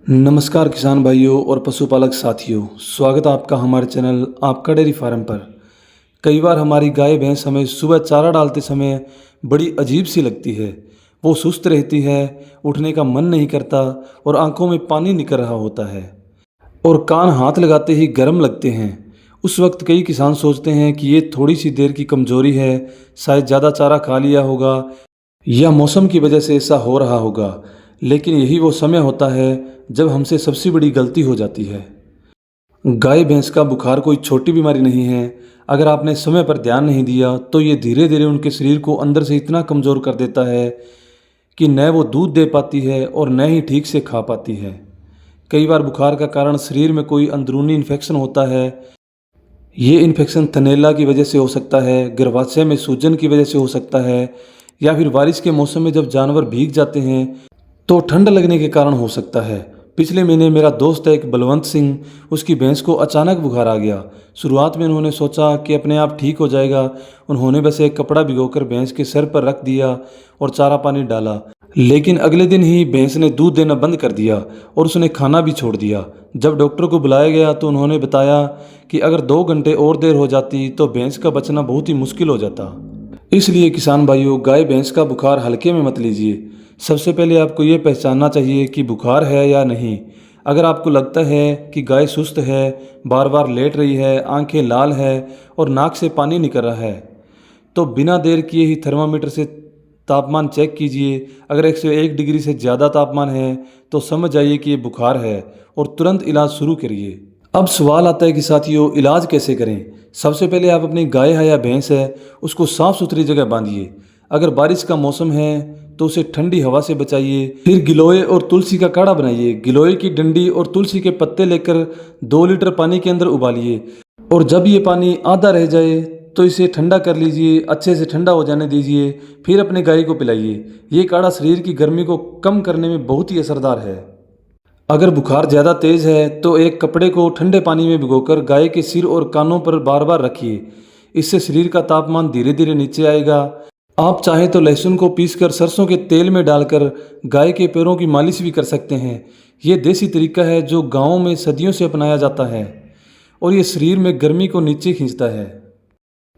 नमस्कार किसान भाइयों और पशुपालक साथियों, स्वागत है आपका हमारे चैनल आपका डेयरी फार्म पर। कई बार हमारी गाय भैंस हमें सुबह चारा डालते समय बड़ी अजीब सी लगती है। वो सुस्त रहती है, उठने का मन नहीं करता और आंखों में पानी निकल रहा होता है और कान हाथ लगाते ही गर्म लगते हैं। उस वक्त कई किसान सोचते हैं कि ये थोड़ी सी देर की कमजोरी है, शायद ज़्यादा चारा खा लिया होगा या मौसम की वजह से ऐसा हो रहा होगा। लेकिन यही वो समय होता है जब हमसे सबसे बड़ी गलती हो जाती है। गाय भैंस का बुखार कोई छोटी बीमारी नहीं है। अगर आपने समय पर ध्यान नहीं दिया तो ये धीरे धीरे उनके शरीर को अंदर से इतना कमज़ोर कर देता है कि न वो दूध दे पाती है और न ही ठीक से खा पाती है। कई बार बुखार का कारण शरीर में कोई अंदरूनी इन्फेक्शन होता है। ये इन्फेक्शन थनैला की वजह से हो सकता है, गर्भाशय में सूजन की वजह से हो सकता है, या फिर बारिश के मौसम में जब जानवर भीग जाते हैं तो ठंड लगने के कारण हो सकता है। पिछले महीने मेरा दोस्त है एक बलवंत सिंह, उसकी भैंस को अचानक बुखार आ गया। शुरुआत में उन्होंने सोचा कि अपने आप ठीक हो जाएगा। उन्होंने बस एक कपड़ा भिगोकर भैंस के सर पर रख दिया और चारा पानी डाला, लेकिन अगले दिन ही भैंस ने दूध देना बंद कर दिया और उसने खाना भी छोड़ दिया। जब डॉक्टर को बुलाया गया तो उन्होंने बताया कि अगर 2 घंटे और देर हो जाती तो भैंस का बचना बहुत ही मुश्किल हो जाता। इसलिए किसान भाइयों, गाय भैंस का बुखार हल्के में मत लीजिए। सबसे पहले आपको ये पहचानना चाहिए कि बुखार है या नहीं। अगर आपको लगता है कि गाय सुस्त है, बार बार लेट रही है, आंखें लाल है और नाक से पानी निकल रहा है, तो बिना देर किए ही थर्मामीटर से तापमान चेक कीजिए। अगर 101 डिग्री से ज़्यादा तापमान है तो समझ जाइए कि ये बुखार है और तुरंत इलाज शुरू करिए। अब सवाल आता है कि साथियों, इलाज कैसे करें। सबसे पहले आप अपनी गाय है या भैंस है उसको साफ़ सुथरी जगह बांधिए। अगर बारिश का मौसम है तो उसे ठंडी हवा से बचाइए। फिर गिलोय और तुलसी का काढ़ा बनाइए। गिलोय की डंडी और तुलसी के पत्ते लेकर 2 लीटर पानी के अंदर उबालिए और जब ये पानी आधा रह जाए तो इसे ठंडा कर लीजिए, अच्छे से ठंडा हो जाने दीजिए। फिर अपने गाय को पिलाइए। ये काढ़ा शरीर की गर्मी को कम करने में बहुत ही असरदार है। अगर बुखार ज़्यादा तेज़ है तो एक कपड़े को ठंडे पानी में भिगोकर गाय के सिर और कानों पर बार बार रखिए। इससे शरीर का तापमान धीरे धीरे नीचे आएगा। आप चाहें तो लहसुन को पीसकर सरसों के तेल में डालकर गाय के पैरों की मालिश भी कर सकते हैं। ये देसी तरीका है जो गाँवों में सदियों से अपनाया जाता है और ये शरीर में गर्मी को नीचे खींचता है।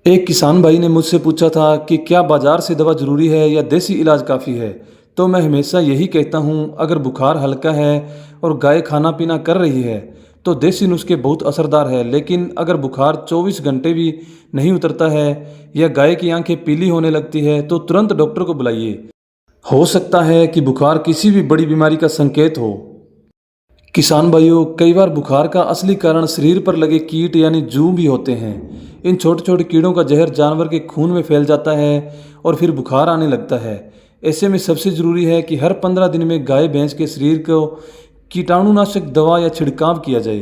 एक किसान भाई ने मुझसे पूछा था कि क्या बाजार से दवा ज़रूरी है या देसी इलाज काफ़ी है। तो मैं हमेशा यही कहता हूँ, अगर बुखार हल्का है और गाय खाना पीना कर रही है तो देसी नुस्खे बहुत असरदार है। लेकिन अगर बुखार 24 घंटे भी नहीं उतरता है या गाय की आंखें पीली होने लगती है तो तुरंत डॉक्टर को बुलाइए। हो सकता है कि बुखार किसी भी बड़ी बीमारी का संकेत हो। किसान भाइयों, कई बार बुखार का असली कारण शरीर पर लगे कीट यानी जू भी होते हैं। इन छोटे छोटे कीड़ों का जहर जानवर के खून में फैल जाता है और फिर बुखार आने लगता है। ऐसे में सबसे ज़रूरी है कि हर 15 दिन में गाय भैंस के शरीर को कीटाणुनाशक दवा या छिड़काव किया जाए।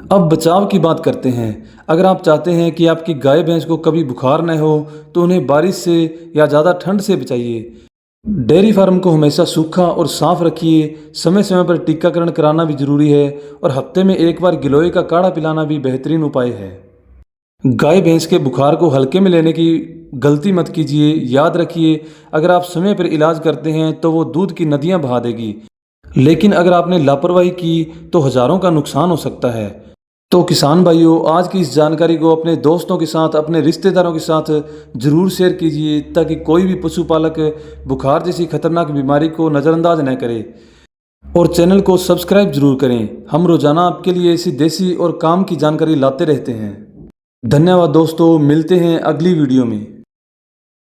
अब बचाव की बात करते हैं। अगर आप चाहते हैं कि आपकी गाय भैंस को कभी बुखार न हो तो उन्हें बारिश से या ज़्यादा ठंड से बचाइए। डेयरी फार्म को हमेशा सूखा और साफ रखिए। समय समय पर टीकाकरण कराना भी जरूरी है और हफ्ते में एक बार गिलोय का काढ़ा पिलाना भी बेहतरीन उपाय है। गाय भैंस के बुखार को हल्के में लेने की गलती मत कीजिए। याद रखिए, अगर आप समय पर इलाज करते हैं तो वो दूध की नदियां बहा देगी, लेकिन अगर आपने लापरवाही की तो हजारों का नुकसान हो सकता है। तो किसान भाइयों, आज की इस जानकारी को अपने दोस्तों के साथ, अपने रिश्तेदारों के साथ ज़रूर शेयर कीजिए ताकि कोई भी पशुपालक बुखार जैसी खतरनाक बीमारी को नज़रअंदाज न करे। और चैनल को सब्सक्राइब जरूर करें। हम रोजाना आपके लिए ऐसी देसी और काम की जानकारी लाते रहते हैं। धन्यवाद दोस्तों, मिलते हैं अगली वीडियो में।